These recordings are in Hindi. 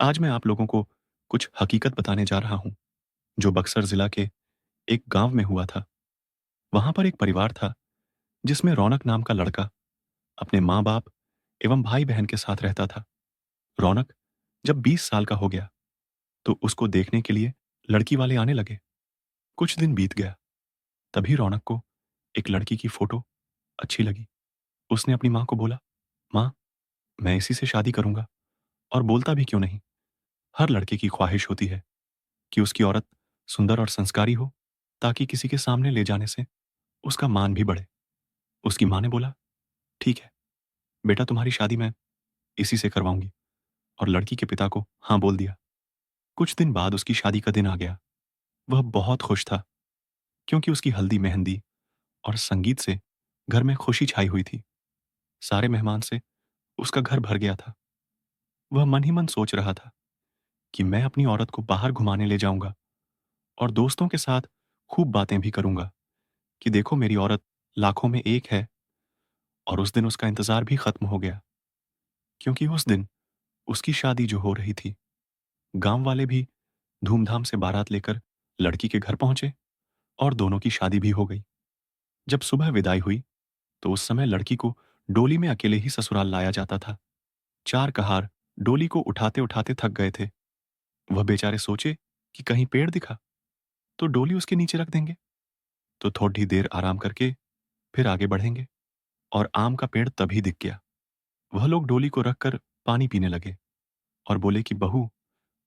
आज मैं आप लोगों को कुछ हकीकत बताने जा रहा हूँ, जो बक्सर जिला के एक गाँव में हुआ था। वहाँ पर एक परिवार था, जिसमें रौनक नाम का लड़का अपने माँ-बाप एवं भाई-बहन के साथ रहता था। रौनक जब 20 साल का हो गया, तो उसको देखने के लिए लड़की वाले आने लगे। कुछ दिन बीत गया, तभी रौनक को एक लड़की की फ़ोटो अच्छी लगी। उसने अपनी माँ को बोला, "माँ, मैं इसी से शादी करूँगा।" और बोलता भी क्यों नहीं, हर लड़के की ख्वाहिश होती है कि उसकी औरत सुंदर और संस्कारी हो, ताकि किसी के सामने ले जाने से उसका मान भी बढ़े। उसकी माँ ने बोला, "ठीक है, बेटा तुम्हारी शादी मैं इसी से करवाऊँगी।" और लड़की के पिता को हाँ बोल दिया। कुछ दिन बाद उसकी शादी का दिन आ गया। वह बहुत खुश था, क्योंकि उसकी हल्दी-मेहंदी और संगीत से घर में खुशी छाई हुई थी। सारे मेहमान से उसका घर भर गया था। वह मन ही मन सोच रहा था कि मैं अपनी औरत को बाहर घुमाने ले जाऊँगा और दोस्तों के साथ खूब बातें भी करूँगा कि देखो मेरी औरत लाखों में एक है। और उस दिन उसका इंतज़ार भी खत्म हो गया, क्योंकि उस दिन उसकी शादी जो हो रही थी, गाँव वाले भी धूमधाम से बारात लेकर लड़की के घर पहुँचे और दोनों की शादी भी हो गई। जब सुबह विदाई हुई, तो उस समय लड़की को डोली में अकेले ही ससुराल लाया जाता था। 4 कहार डोली को उठाते-उठाते थक गए थे। वह बेचारे सोचे कि कहीं पेड़ दिखा, तो डोली उसके नीचे रख देंगे, तो थोड़ी देर आराम करके फिर आगे बढ़ेंगे। और आम का पेड़ तभी दिख गया। वह लोग डोली को रखकर पानी पीने लगे और बोले कि बहू,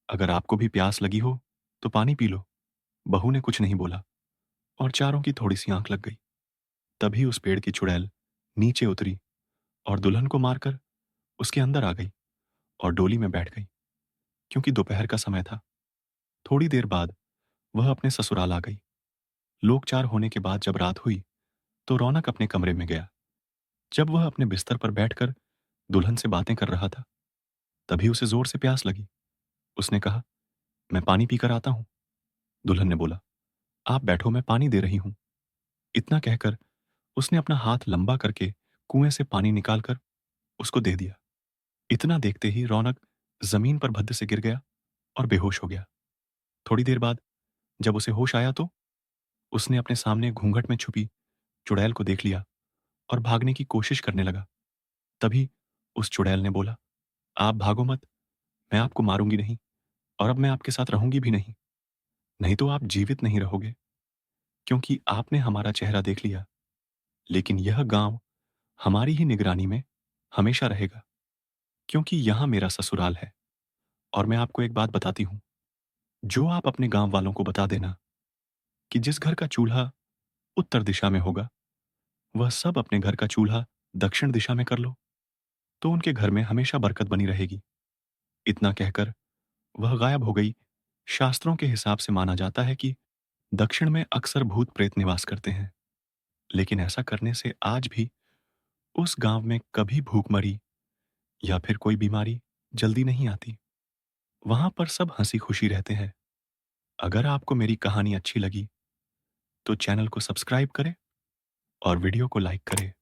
अगर आपको भी प्यास लगी हो, तो पानी पी लो। बहू ने कुछ नहीं बोला और चारों की थोड़ी-सी आँख लग गई। तभी उस पेड़ की चुड़ैल नीचे उतरी और दुल्हन को मारकर उसके अंदर आ गई और डोली में बैठ गई, क्योंकि दोपहर का समय था। थोड़ी देर बाद वह अपने ससुराल आ गई। लोग 4 होने के बाद जब रात हुई, तो रौनक अपने कमरे में गया। जब वह अपने बिस्तर पर बैठकर दुल्हन से बातें कर रहा था, तभी उसे ज़ोर से प्यास लगी। उसने कहा, "मैं पानी पीकर आता हूँ।" दुल्हन ने बोला, "आप बैठो, मैं पानी दे रही हूँ।" इतना कहकर उसने अपना हाथ लंबा करके कुएं से पानी निकालकर उसको दे दिया। इतना देखते ही रौनक जमीन पर भद्द से गिर गया और बेहोश हो गया। थोड़ी देर बाद जब उसे होश आया, तो उसने अपने सामने घूंघट में छुपी चुड़ैल को देख लिया और भागने की कोशिश करने लगा। तभी उस चुड़ैल ने बोला, "आप भागो मत, मैं आपको मारूंगी नहीं और अब मैं आपके साथ रहूंगी भी नहीं। नहीं तो आप जीवित नहीं रहोगे, क्योंकि आपने हमारा चेहरा देख लिया। लेकिन यह गांव हमारी ही निगरानी में हमेशा रहेगा, क्योंकि यहाँ मेरा ससुराल है। और मैं आपको एक बात बताती हूँ, जो आप अपने गांव वालों को बता देना कि जिस घर का चूल्हा उत्तर दिशा में होगा, वह सब अपने घर का चूल्हा दक्षिण दिशा में कर लो, तो उनके घर में हमेशा बरकत बनी रहेगी।" इतना कहकर वह गायब हो गई। शास्त्रों के हिसाब से माना जाता है कि दक्षिण में अक्सर भूत प्रेत निवास करते हैं, लेकिन ऐसा करने से आज भी उस गांव में कभी भूखमरी या फिर कोई बीमारी जल्दी नहीं आती। वहां पर सब हंसी खुशी रहते हैं। अगर आपको मेरी कहानी अच्छी लगी, तो चैनल को सब्सक्राइब करें और वीडियो को लाइक करें।